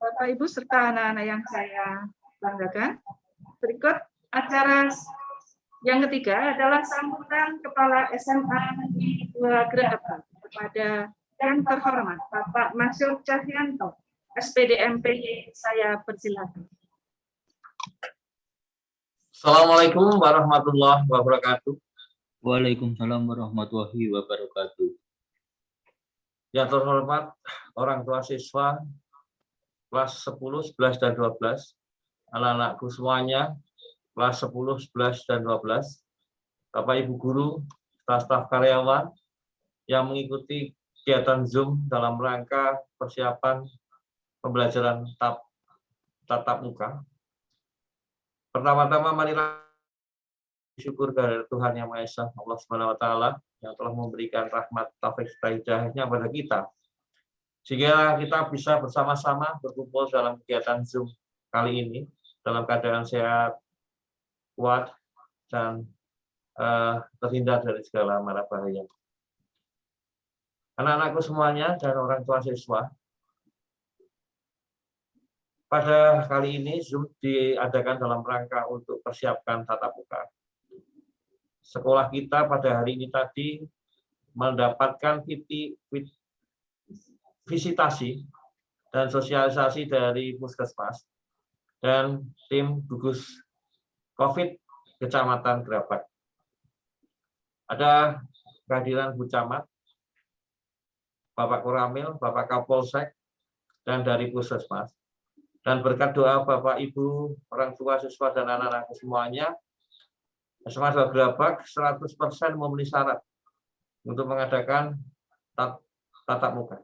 Bapak, Ibu, serta anak-anak yang saya banggakan, berikut acara yang ketiga adalah sambutan Kepala SMA Negeri 2 Geraha kepada yang terhormat Bapak Masyur Cahyanto, SPD MPY. Saya persilakan. Assalamualaikum warahmatullahi wabarakatuh. Waalaikumsalam warahmatullahi wabarakatuh. Yang terhormat orang tua siswa kelas 10, 11, dan 12, anak-anakku semuanya, kelas 10, 11, dan 12, Bapak Ibu Guru, staf karyawan yang mengikuti kegiatan Zoom dalam rangka persiapan pembelajaran tatap muka. Pertama-tama marilah syukur kepada Tuhan Yang Maha Esa, Allah Subhanahu wa Ta'ala, yang telah memberikan rahmat taufik hidayahnya pada kita, sehingga kita bisa bersama-sama berkumpul dalam kegiatan Zoom kali ini dalam keadaan sehat, kuat, dan terhindar dari segala mara bahaya. Anak-anakku semuanya dan orang tua siswa, pada kali ini Zoom diadakan dalam rangka untuk persiapkan tatap muka. Sekolah kita pada hari ini tadi mendapatkan visitasi dan sosialisasi dari Puskesmas dan tim gugus COVID Kecamatan Gerabak. Ada kehadiran Bu Camat, Bapak Koramil, Bapak Kapolsek, dan dari Puskesmas. Dan berkat doa Bapak Ibu, orang tua siswa dan anak-anak semuanya, SMA 2 Gerabak 100% memenuhi syarat untuk mengadakan tatap muka.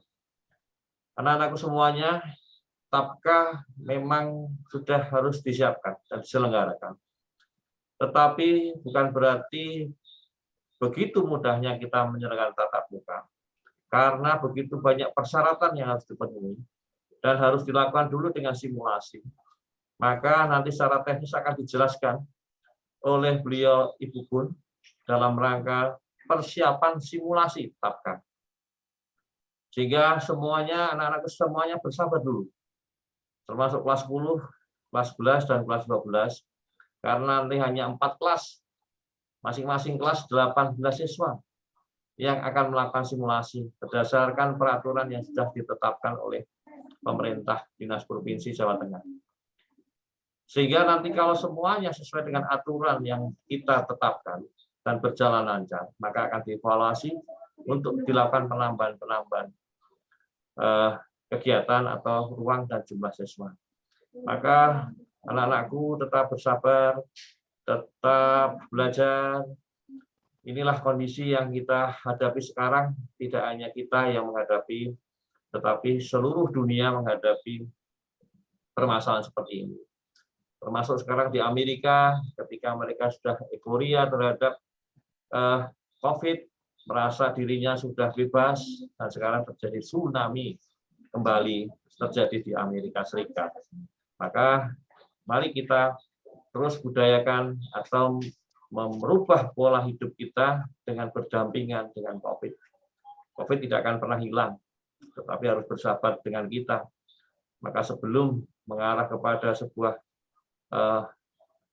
Anak-anakku semuanya, tapkah memang sudah harus disiapkan dan diselenggarakan. Tetapi bukan berarti begitu mudahnya kita menyelenggarakan tatap muka, karena begitu banyak persyaratan yang harus dipenuhi dan harus dilakukan dulu dengan simulasi. Maka nanti secara teknis akan dijelaskan oleh beliau Ibu Bun dalam rangka persiapan simulasi tapkah. Sehingga semuanya, anak-anak semuanya bersabar dulu, termasuk kelas 10, kelas 11, dan kelas 12, karena nanti hanya 4 kelas, masing-masing kelas 18 siswa yang akan melakukan simulasi berdasarkan peraturan yang sudah ditetapkan oleh pemerintah Dinas Provinsi Jawa Tengah. Sehingga nanti kalau semuanya sesuai dengan aturan yang kita tetapkan dan berjalan lancar, maka akan dievaluasi untuk dilakukan penambahan kegiatan atau ruang dan jumlah siswa. Maka anak-anakku tetap bersabar, tetap belajar. Inilah kondisi yang kita hadapi sekarang, tidak hanya kita yang menghadapi, tetapi seluruh dunia menghadapi permasalahan seperti ini. termasuk sekarang di Amerika, ketika mereka sudah euforia terhadap COVID, merasa dirinya sudah bebas, dan sekarang terjadi tsunami kembali terjadi di Amerika Serikat. Maka mari kita terus budayakan atau merubah pola hidup kita dengan berdampingan dengan COVID. COVID tidak akan pernah hilang, tetapi harus bersahabat dengan kita. Maka sebelum mengarah kepada sebuah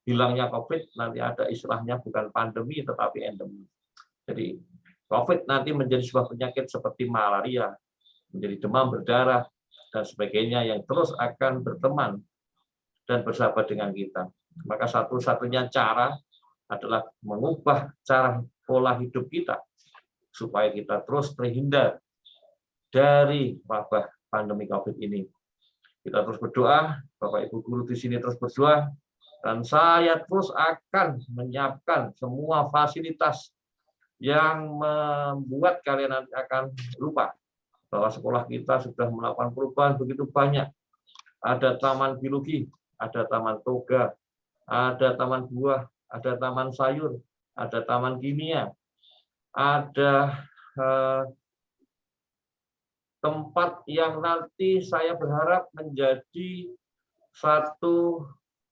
hilangnya COVID, nanti ada istilahnya bukan pandemi tetapi endemi. Jadi COVID nanti menjadi sebuah penyakit seperti malaria, menjadi demam berdarah dan sebagainya yang terus akan berteman dan bersahabat dengan kita. Maka satu-satunya cara adalah mengubah cara pola hidup kita supaya kita terus terhindar dari wabah pandemi COVID ini. Kita terus berdoa, Bapak Ibu guru di sini terus berdoa, dan saya terus akan menyiapkan semua fasilitas yang membuat kalian nanti akan lupa bahwa sekolah kita sudah melakukan perubahan begitu banyak. Ada taman biologi, ada taman toga, ada taman buah, ada taman sayur, ada taman kimia, ada tempat yang nanti saya berharap menjadi satu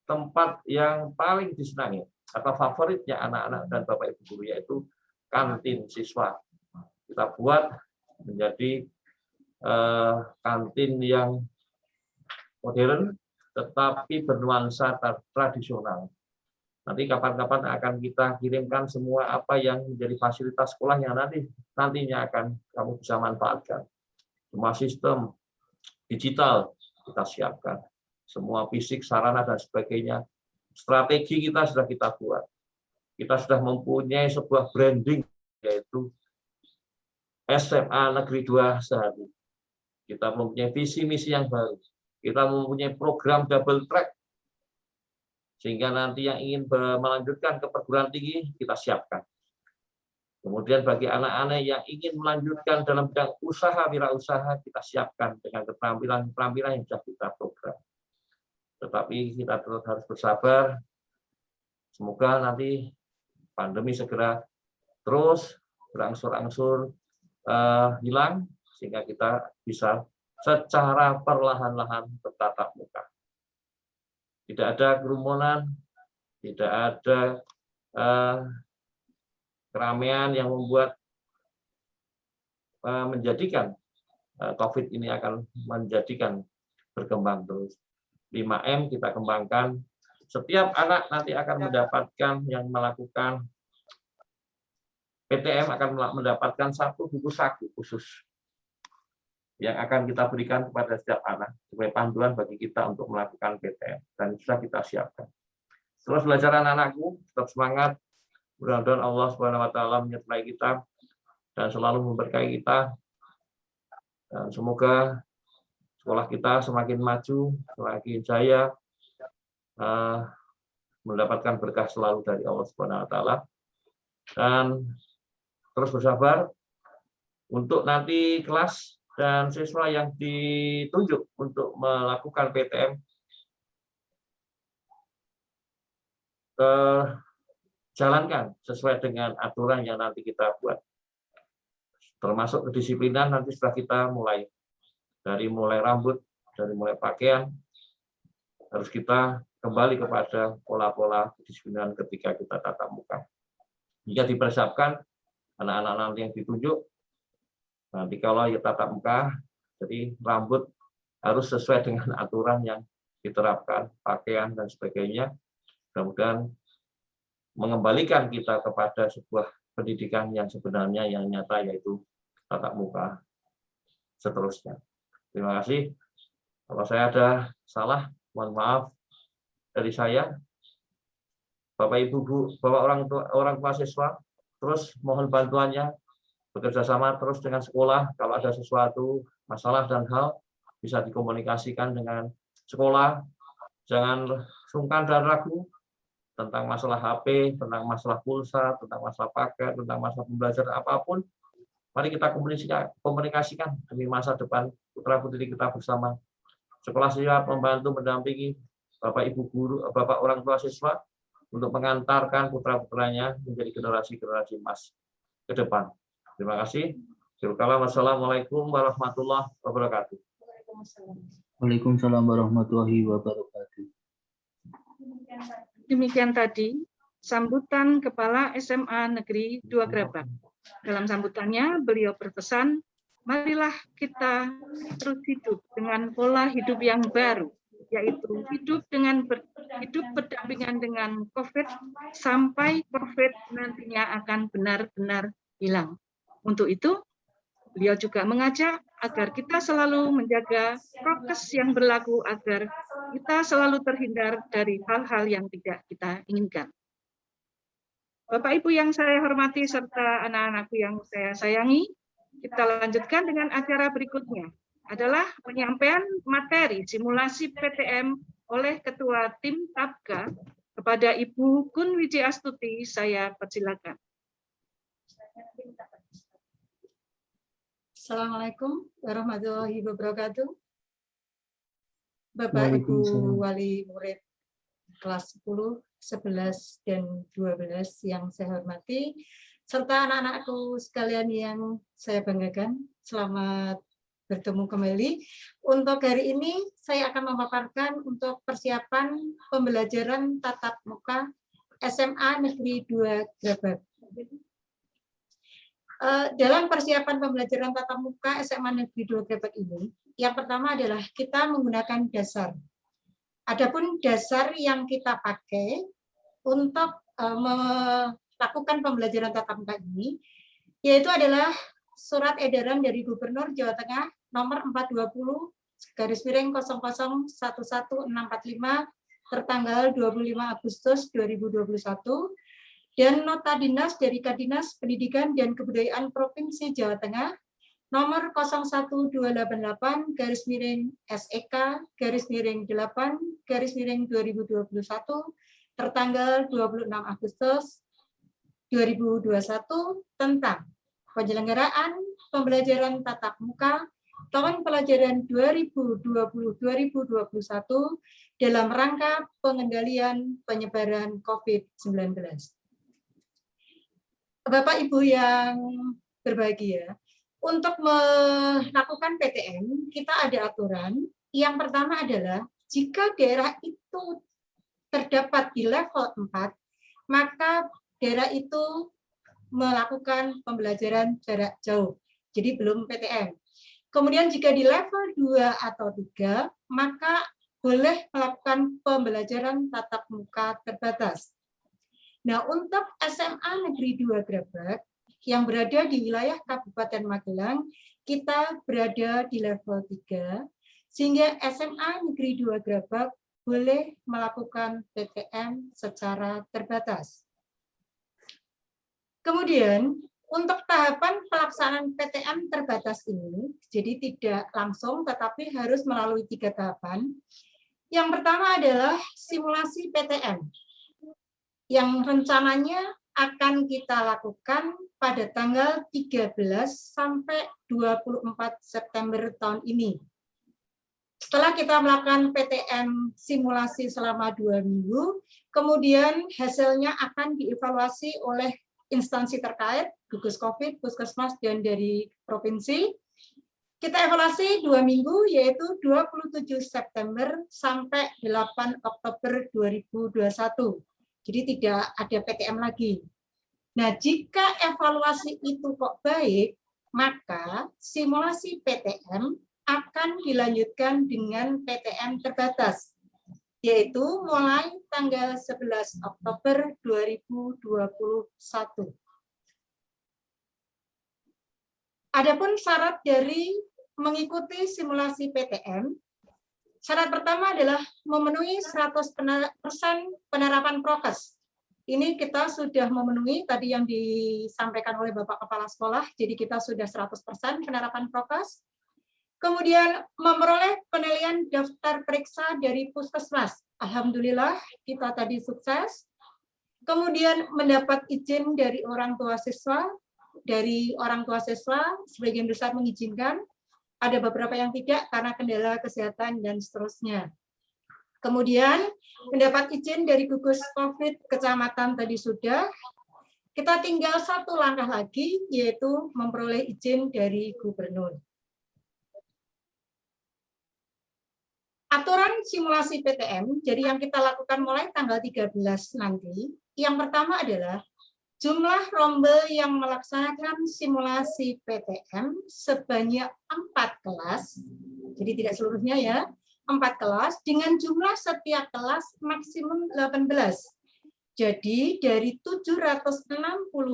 tempat yang paling disenangi atau favoritnya anak-anak dan Bapak Ibu guru, yaitu kantin siswa. Kita buat menjadi kantin yang modern tetapi bernuansa tradisional. Nanti kapan-kapan akan kita kirimkan semua apa yang menjadi fasilitas sekolah yang nantinya akan kamu bisa manfaatkan. Semua sistem digital kita siapkan, semua fisik, sarana, dan sebagainya. Strategi kita sudah kita buat. Kita sudah mempunyai sebuah branding, yaitu SMA Negeri 2 Sehati. Kita mempunyai visi misi yang baru. Kita mempunyai program double track, sehingga nanti yang ingin melanjutkan ke perguruan tinggi, kita siapkan. Kemudian bagi anak-anak yang ingin melanjutkan dalam bidang usaha, wirausaha, kita siapkan dengan keterampilan-keterampilan yang sudah kita program. Tetapi kita terus harus bersabar. Semoga nanti pandemi segera terus berangsur-angsur hilang, sehingga kita bisa secara perlahan-lahan bertatap muka. Tidak ada kerumunan, tidak ada keramaian yang membuat menjadikan COVID ini akan menjadikan berkembang terus. 5M kita kembangkan. Setiap anak nanti akan mendapatkan yang melakukan PTM akan mendapatkan satu buku saku khusus yang akan kita berikan kepada setiap anak sebagai panduan bagi kita untuk melakukan PTM, dan sudah kita siapkan. Terus belajar anak-anakku, tetap semangat. Mudah-mudahan Allah Subhanahu wa taala menyertai kita dan selalu memberkahi kita. Dan semoga sekolah kita semakin maju, semakin jaya, mendapatkan berkah selalu dari Allah Subhanahu wa taala. Dan terus bersabar untuk nanti kelas dan siswa yang ditunjuk untuk melakukan PTM jalankan sesuai dengan aturan yang nanti kita buat. Termasuk kedisiplinan nanti sudah kita mulai. Dari mulai rambut, dari mulai pakaian, harus kita kembali kepada pola-pola kedisiplinan ketika kita tatap muka. Jika dipersiapkan, anak-anak nanti yang ditunjuk, nanti kalau ya tatap muka, jadi rambut harus sesuai dengan aturan yang diterapkan, pakaian dan sebagainya. Mudah-mudahan mengembalikan kita kepada sebuah pendidikan yang sebenarnya yang nyata, yaitu tatap muka seterusnya. Terima kasih. Kalau saya ada salah, mohon maaf dari saya. Bapak Ibu, Bapak orang tua siswa, terus mohon bantuannya, bekerja sama terus dengan sekolah. Kalau ada sesuatu masalah dan hal, bisa dikomunikasikan dengan sekolah. Jangan sungkan dan ragu tentang masalah HP, tentang masalah pulsa, tentang masalah paket, tentang masalah pembelajaran apapun. Mari kita komunikasikan demi masa depan putra-putri kita bersama. Sekolah siap membantu, mendampingi, Bapak Ibu guru, Bapak orang tua siswa untuk mengantarkan putra-putranya menjadi generasi-generasi emas ke depan. Terima kasih. Wassalamualaikum warahmatullahi wabarakatuh. Waalaikumsalam warahmatullahi wabarakatuh. Demikian tadi sambutan Kepala SMA Negeri 2 Grabak. Dalam sambutannya, beliau berpesan, marilah kita terus hidup dengan pola hidup yang baru, yaitu hidup berdampingan dengan COVID sampai COVID nantinya akan benar-benar hilang. Untuk itu, beliau juga mengajak agar kita selalu menjaga prokes yang berlaku agar kita selalu terhindar dari hal-hal yang tidak kita inginkan. Bapak Ibu yang saya hormati serta anak-anakku yang saya sayangi, kita lanjutkan dengan acara berikutnya adalah penyampaian materi simulasi PTM oleh Ketua Tim Tabga kepada Ibu Kun Wijiastuti. Saya persilakan. Assalamualaikum warahmatullahi wabarakatuh. Bapak Ibu Wali Murid kelas 10, 11, dan 12 yang saya hormati, serta anak-anakku sekalian yang saya banggakan, selamat bertemu kembali. Untuk hari ini saya akan memaparkan untuk persiapan pembelajaran tatap muka SMA Negeri 2 Grabak. Dalam persiapan pembelajaran tatap muka SMA Negeri 2 Grabak ini, yang pertama adalah kita menggunakan dasar. Adapun dasar yang kita pakai untuk melakukan pembelajaran tatap muka ini, yaitu adalah surat edaran dari Gubernur Jawa Tengah nomor 420/00111645 tertanggal 25 Agustus 2021, dan nota dinas dari Kadinas Pendidikan dan Kebudayaan Provinsi Jawa Tengah nomor 012/8/SEK/8/2021 tertanggal 26 Agustus 2021 tentang penyelenggaraan pembelajaran tatap muka tahun pelajaran 2020-2021 dalam rangka pengendalian penyebaran COVID-19. Bapak Ibu yang berbahagia, untuk melakukan PTM, kita ada aturan. Yang pertama adalah, jika daerah itu terdapat di level 4, maka daerah itu melakukan pembelajaran jarak jauh, jadi belum PTM. Kemudian jika di level 2 atau 3, maka boleh melakukan pembelajaran tatap muka terbatas. Nah, untuk SMA Negeri 2 Grabak yang berada di wilayah Kabupaten Magelang, kita berada di level 3, sehingga SMA Negeri 2 Grabak boleh melakukan PTM secara terbatas. Kemudian, untuk tahapan pelaksanaan PTM terbatas ini, jadi tidak langsung, tetapi harus melalui 3 tahapan. Yang pertama adalah simulasi PTM, yang rencananya akan kita lakukan pada tanggal 13 sampai 24 September tahun ini. Setelah kita melakukan PTM simulasi selama 2 minggu, kemudian hasilnya akan dievaluasi oleh instansi terkait, gugus COVID, puskesmas, dan dari provinsi. Kita evaluasi 2 minggu, yaitu 27 September sampai 8 Oktober 2021. Jadi tidak ada PTM lagi. Nah, jika evaluasi itu kok baik, maka simulasi PTM akan dilanjutkan dengan PTM terbatas, yaitu mulai tanggal 11 Oktober 2021. Adapun syarat dari mengikuti simulasi PTM, syarat pertama adalah memenuhi 100% penerapan prokes. Ini kita sudah memenuhi tadi yang disampaikan oleh Bapak Kepala Sekolah, jadi kita sudah 100% penerapan prokes. Kemudian memperoleh penilaian daftar periksa dari puskesmas. Alhamdulillah kita tadi sukses. Kemudian mendapat izin dari orang tua siswa. Dari orang tua siswa sebagian besar mengizinkan. Ada beberapa yang tidak karena kendala kesehatan dan seterusnya. Kemudian mendapat izin dari gugus COVID kecamatan tadi sudah. Kita tinggal satu langkah lagi, yaitu memperoleh izin dari gubernur. Aturan simulasi PTM, jadi yang kita lakukan mulai tanggal 13 nanti, yang pertama adalah jumlah rombel yang melaksanakan simulasi PTM sebanyak 4 kelas, jadi tidak seluruhnya ya, 4 kelas, dengan jumlah setiap kelas maksimum 18. Jadi dari 760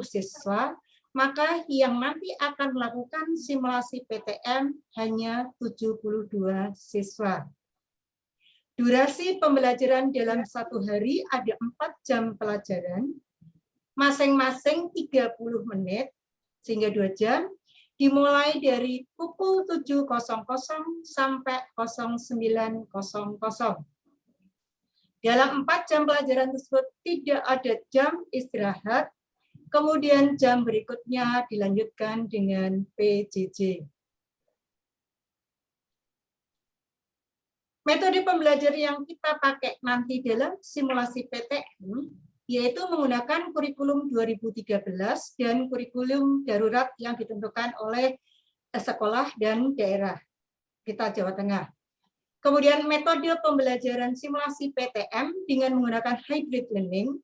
siswa, maka yang nanti akan melakukan simulasi PTM hanya 72 siswa. Durasi pembelajaran dalam satu hari ada 4 jam pelajaran, masing-masing 30 menit, sehingga 2 jam, dimulai dari pukul 7.00 sampai 09.00. Dalam 4 jam pelajaran tersebut tidak ada jam istirahat, kemudian jam berikutnya dilanjutkan dengan PJJ. Metode pembelajaran yang kita pakai nanti dalam simulasi PTM yaitu menggunakan kurikulum 2013 dan kurikulum darurat yang ditentukan oleh sekolah dan daerah kita Jawa Tengah. Kemudian metode pembelajaran simulasi PTM dengan menggunakan hybrid learning,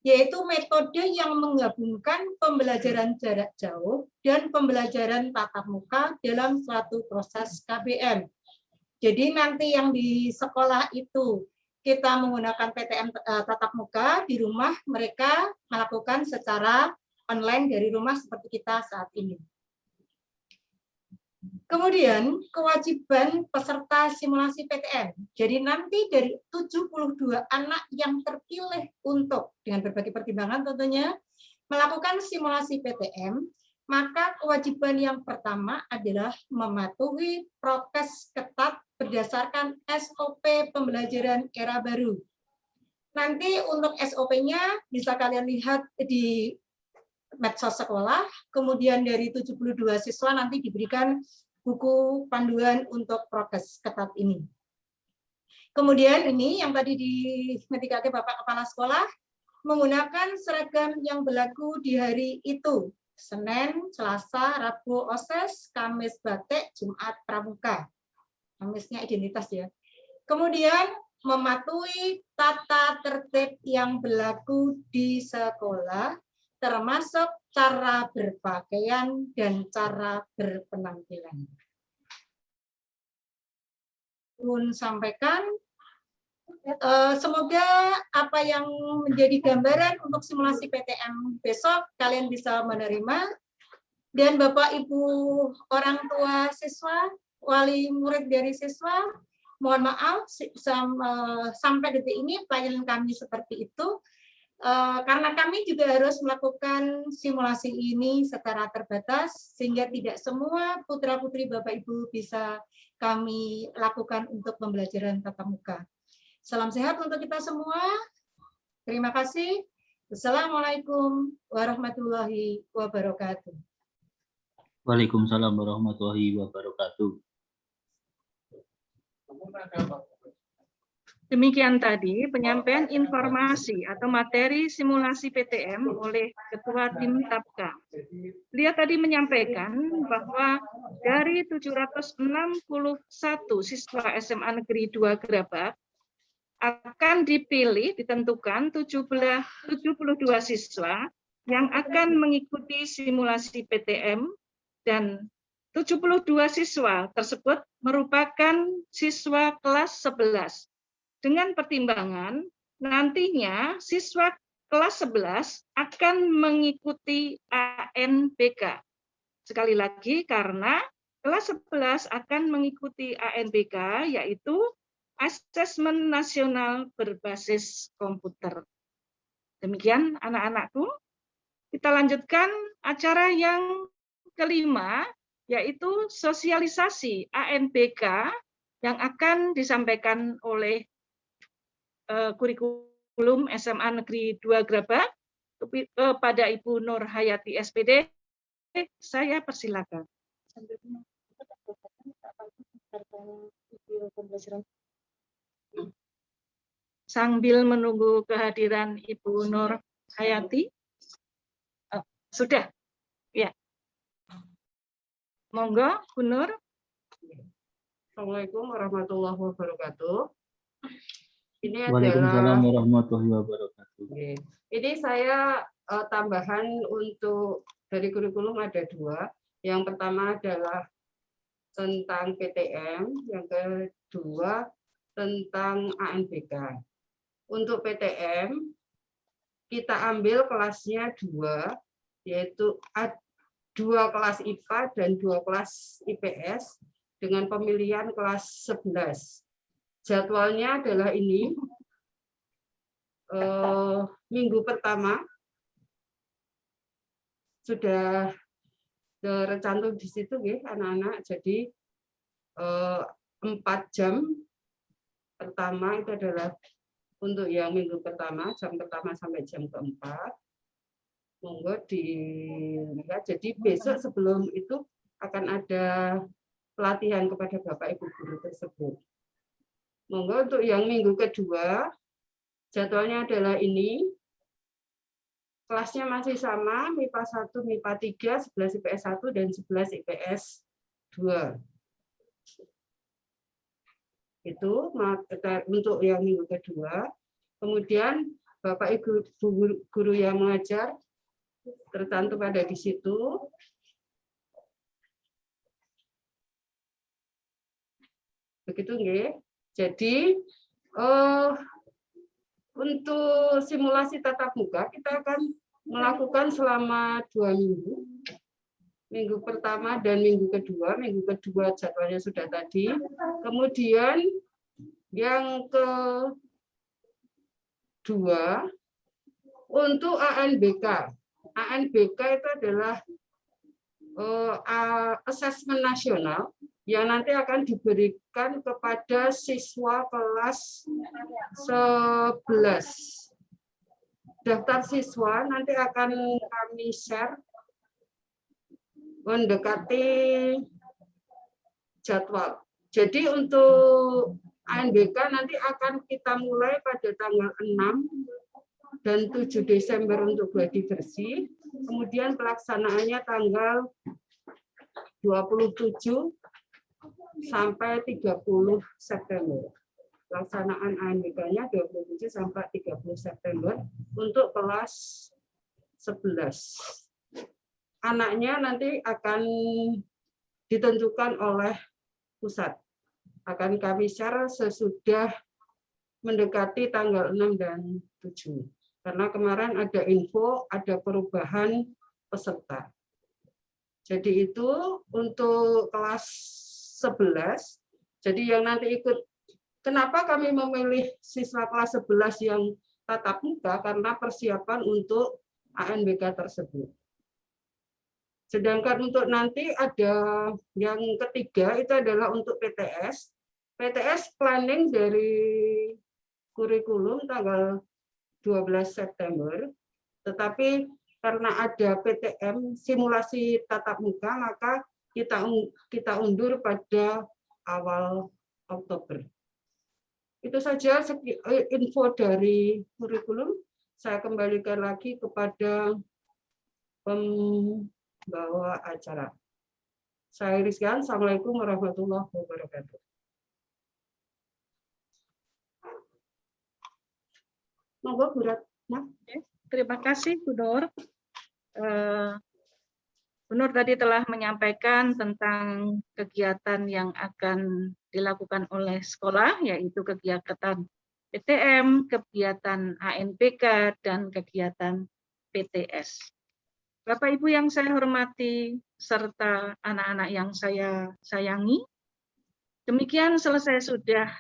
yaitu metode yang menggabungkan pembelajaran jarak jauh dan pembelajaran tatap muka dalam suatu proses KBM. Jadi nanti yang di sekolah itu kita menggunakan PTM tatap muka, di rumah mereka melakukan secara online dari rumah seperti kita saat ini. Kemudian kewajiban peserta simulasi PTM. Jadi nanti dari 72 anak yang terpilih untuk dengan berbagai pertimbangan tentunya melakukan simulasi PTM, maka kewajiban yang pertama adalah mematuhi prokes ketat berdasarkan SOP pembelajaran era baru. Nanti untuk SOP-nya bisa kalian lihat di medsos sekolah, kemudian dari 72 siswa nanti diberikan buku panduan untuk prokes ketat ini. Kemudian ini yang tadi dimetikake Bapak Kepala Sekolah, menggunakan seragam yang berlaku di hari itu, Senin, Selasa, Rabu OSES, Kamis batik, Jumat pramuka. Kamisnya identitas ya. Kemudian mematuhi tata tertib yang berlaku di sekolah, termasuk cara berpakaian dan cara berpenampilan. Pun sampaikan, semoga apa yang menjadi gambaran untuk simulasi PTM besok kalian bisa menerima, dan Bapak Ibu orang tua siswa, wali murid dari siswa, mohon maaf sampai detik ini pelayanan kami seperti itu. Karena kami juga harus melakukan simulasi ini secara terbatas, sehingga tidak semua putra-putri Bapak Ibu bisa kami lakukan untuk pembelajaran tatap muka. Salam sehat untuk kita semua. Terima kasih. Wassalamualaikum warahmatullahi wabarakatuh. Waalaikumsalam warahmatullahi wabarakatuh. Demikian tadi penyampaian informasi atau materi simulasi PTM oleh Ketua Tim Tapka. Beliau tadi menyampaikan bahwa dari 761 siswa SMA Negeri 2 Gerabak akan dipilih, ditentukan 72 siswa yang akan mengikuti simulasi PTM, dan 72 siswa tersebut merupakan siswa kelas 11. Dengan pertimbangan nantinya siswa kelas 11 akan mengikuti ANBK. Sekali lagi, karena kelas 11 akan mengikuti ANBK, yaitu Asesmen Nasional Berbasis Komputer. Demikian anak-anakku. Kita lanjutkan acara yang kelima, yaitu sosialisasi ANBK yang akan disampaikan oleh kurikulum SMA Negeri 2 Gerabak kepada Ibu Nur Hayati SPD. Saya persilakan. sambil menunggu kehadiran Ibu Nur Hayati. Oh, sudah, ya. Monggo, Bu Nur. Assalamualaikum warahmatullahi wabarakatuh. Ini Waalaikumsalam adalah warahmatullahi wabarakatuh. ini saya tambahan untuk dari kurikulum ada 2. Yang pertama adalah tentang PTM, yang kedua tentang ANBK. Untuk PTM kita ambil kelasnya 2, yaitu 2 kelas IPA dan 2 kelas IPS dengan pemilihan kelas 11. Jadwalnya adalah ini. Minggu pertama sudah tercantum di situ anak-anak. Jadi 4 jam pertama itu adalah untuk yang minggu pertama, jam pertama sampai jam keempat. Monggo dilihat. Jadi besok sebelum itu akan ada pelatihan kepada Bapak Ibu guru tersebut. Monggo untuk yang minggu kedua, jadwalnya adalah ini. Kelasnya masih sama, MIPA 1, MIPA 3, 11 IPS 1, dan 11 IPS 2. Itu untuk yang minggu kedua. Kemudian Bapak Ibu guru yang mengajar tercantum ada di situ. Begitu nggih. Jadi untuk simulasi tatap muka kita akan melakukan selama 2 minggu. Minggu pertama dan minggu kedua. Minggu kedua jadwalnya sudah tadi. Kemudian yang kedua untuk ANBK. ANBK itu adalah asesmen nasional yang nanti akan diberikan kepada siswa kelas 11. Daftar siswa nanti akan kami share mendekati jadwal. Jadi untuk ANBK nanti akan kita mulai pada tanggal 6 dan 7 Desember untuk gladi bersih. Kemudian pelaksanaannya tanggal 27 sampai 30 September. Pelaksanaan ANBK-nya 27 sampai 30 September untuk kelas 11. Anaknya nanti akan ditentukan oleh pusat. Akan kami share sesudah mendekati tanggal 6 dan 7. Karena kemarin ada info, ada perubahan peserta. Jadi itu untuk kelas 11. Jadi yang nanti ikut, kenapa kami memilih siswa kelas 11 yang tatap muka? Karena persiapan untuk ANBK tersebut. Sedangkan untuk nanti ada yang ketiga, itu adalah untuk PTS. PTS planning dari kurikulum tanggal 12 September, tetapi karena ada PTM simulasi tatap muka, maka kita undur pada awal Oktober. Itu saja info dari kurikulum. Saya kembalikan lagi kepada pembawa acara. Saya Rizkan. Assalamualaikum warahmatullahi wabarakatuh. Monggo Bu Ratna. Terima kasih Bu Nur. Bu Nur tadi telah menyampaikan tentang kegiatan yang akan dilakukan oleh sekolah, yaitu kegiatan PTM, kegiatan ANBK, dan kegiatan PTS. Bapak Ibu yang saya hormati, serta anak-anak yang saya sayangi, demikian selesai sudah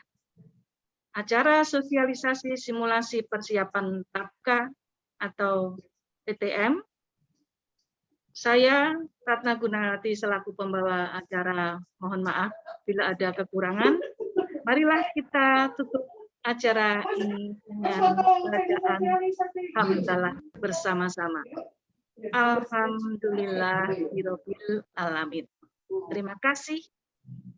acara sosialisasi simulasi persiapan TAPKA atau PTM. Saya, Ratna Gunawati, selaku pembawa acara, mohon maaf bila ada kekurangan. Marilah kita tutup acara ini dengan bacaan hamdalah bersama-sama. Alhamdulillahirabbil alamin. Terima kasih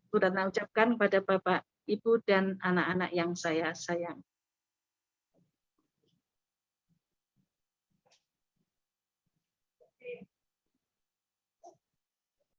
Bu Ratna ucapkan kepada Bapak, Ibu, dan anak-anak yang saya sayang.